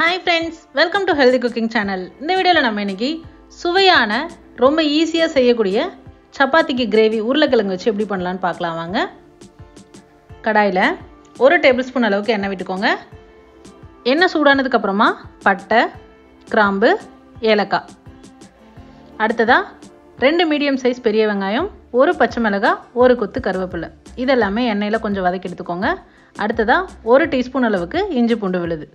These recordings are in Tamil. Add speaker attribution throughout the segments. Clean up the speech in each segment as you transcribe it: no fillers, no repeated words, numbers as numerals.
Speaker 1: Hi friends, welcome to Healthy Cooking Channel. இந்த வீடியோல நம்ம இன்னைக்கு சுவையான ரொம்ப ஈஸியா செய்யக்கூடிய சப்பாத்திக்கு கிரேவி உருளைக்கிழங்கு வச்சு எப்படி பண்ணலாம்னு பார்க்கலாம் வாங்க. கடாயில 1 டேபிள்ஸ்பூன் அளவுக்கு எண்ணெய் விட்டுக்கோங்க. எண்ணெய் சூடானதுக்கு அப்புறமா பட்டை, கிராம்பு, ஏலக்காய். அடுத்ததா 2 மீடியம் சைஸ் பெரிய வெங்காயம், 1 பச்சை மிளகாய், 1 கொத்து கருவேப்பிலை. இதெல்லாம் எண்ணெயில கொஞ்சம் வதக்கி எடுத்துக்கோங்க. அடுத்ததா 1 டீஸ்பூன் அளவுக்கு இஞ்சி பூண்டு விழுது.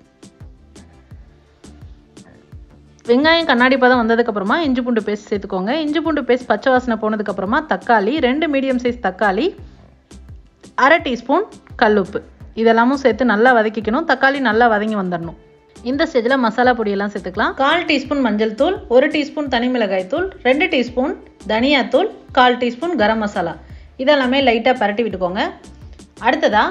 Speaker 1: வெங்காயம் கண்ணாடி பதம் வந்ததுக்கு அப்புறமா இஞ்சி பூண்டு பேஸ்ட் சேர்த்துக்கோங்க. இஞ்சி பூண்டு பேஸ்ட் பச்சை வாசனை போனதுக்கு அப்புறமா தக்காளி, 2 மீடியம் சைஸ் தக்காளி, 1/2 டீஸ்பூன் கல்லுப்பு. இதெல்லாமும் சேர்த்து நல்லா வதக்கிக்கணும். தக்காளி நல்லா வதங்கி வந்துடணும். இந்த ஸ்டேஜில் மசாலா பொடியெல்லாம் சேர்த்துக்கலாம். 1/4 டீஸ்பூன் மஞ்சள் தூள், 1 டீஸ்பூன் தனி மிளகாய் தூள், 2 டீஸ்பூன் தனியாத்தூள், 1/4 டீஸ்பூன் கரம் மசாலா. இதெல்லாமே லைட்டாக பரட்டி விட்டுக்கோங்க. அடுத்ததா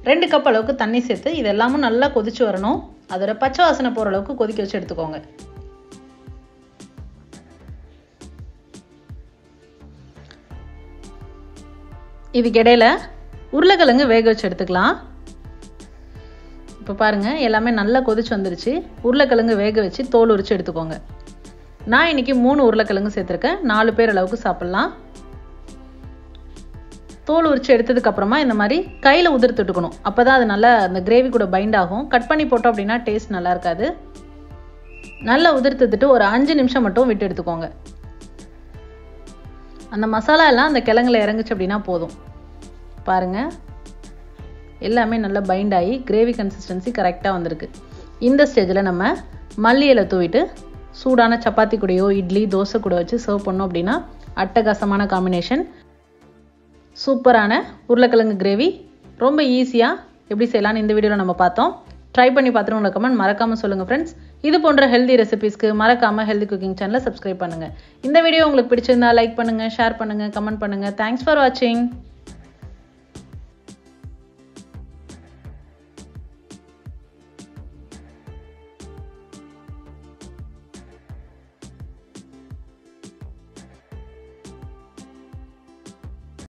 Speaker 1: 2 கப் அளவுக்கு தண்ணி சேர்த்து இதெல்லாமும் நல்லா கொதிச்சு வரணும். அதோட பச்சை வாசனை போகிற அளவுக்கு கொதிக்க வச்சு எடுத்துக்கோங்க. இதுக்கு இடையில உருளைக்கிழங்கு வேக வச்சு எடுத்துக்கலாம். இப்போ பாருங்கள், எல்லாமே நல்லா கொதிச்சு வந்துருச்சு. உருளைக்கிழங்கு வேக வச்சு தோல் உரிச்சு எடுத்துக்கோங்க. நான் இன்னைக்கு 3 உருளைக்கிழங்கு சேர்த்துருக்கேன். 4 பேர் அளவுக்கு சாப்பிட்லாம். தோல் உரிச்சு எடுத்ததுக்கு அப்புறமா இந்த மாதிரி கையில் உதிர்த்துட்டுக்கணும். அப்போ தான் அது நல்லா அந்த கிரேவி கூட பைண்ட் ஆகும். கட் பண்ணி போட்டோம் அப்படின்னா டேஸ்ட் நல்லா இருக்காது. நல்லா உதிர்த்துட்டு ஒரு 5 நிமிஷம் மட்டும் விட்டு எடுத்துக்கோங்க. அந்த மசாலா எல்லாம் அந்த கிழங்குல இறங்குச்சு அப்படின்னா போதும். பாருங்கள், எல்லாமே நல்லா பைண்ட் ஆகி கிரேவி கன்சிஸ்டன்சி கரெக்டாக வந்திருக்கு. இந்த ஸ்டேஜில் நம்ம மல்லி இலை தூவிட்டு சூடான சப்பாத்தி கூடயோ இட்லி தோசை கூட வச்சு சர்வ் பண்ணோம் அப்படின்னா அட்டகாசமான காம்பினேஷன். சூப்பரான உருளைக்கிழங்கு கிரேவி ரொம்ப ஈஸியாக எப்படி செய்யலான்னு இந்த வீடியோவில் நம்ம பார்த்தோம். ட்ரை பண்ணி பார்த்துட்டு உங்களை கமெண்ட் மறக்காமல் சொல்லுங்கள் ஃப்ரெண்ட்ஸ். இது போன்ற ஹெல்தி ரெசிபீஸ்க்கு மறக்காமல் ஹெல்தி குக்கிங் சேனலை சப்ஸ்கிரைப் பண்ணுங்கள். இந்த வீடியோ உங்களுக்கு பிடிச்சிருந்தா லைக் பண்ணுங்கள், ஷேர் பண்ணுங்கள், கமெண்ட் பண்ணுங்கள். தேங்க்ஸ் ஃபார் வாட்சிங்.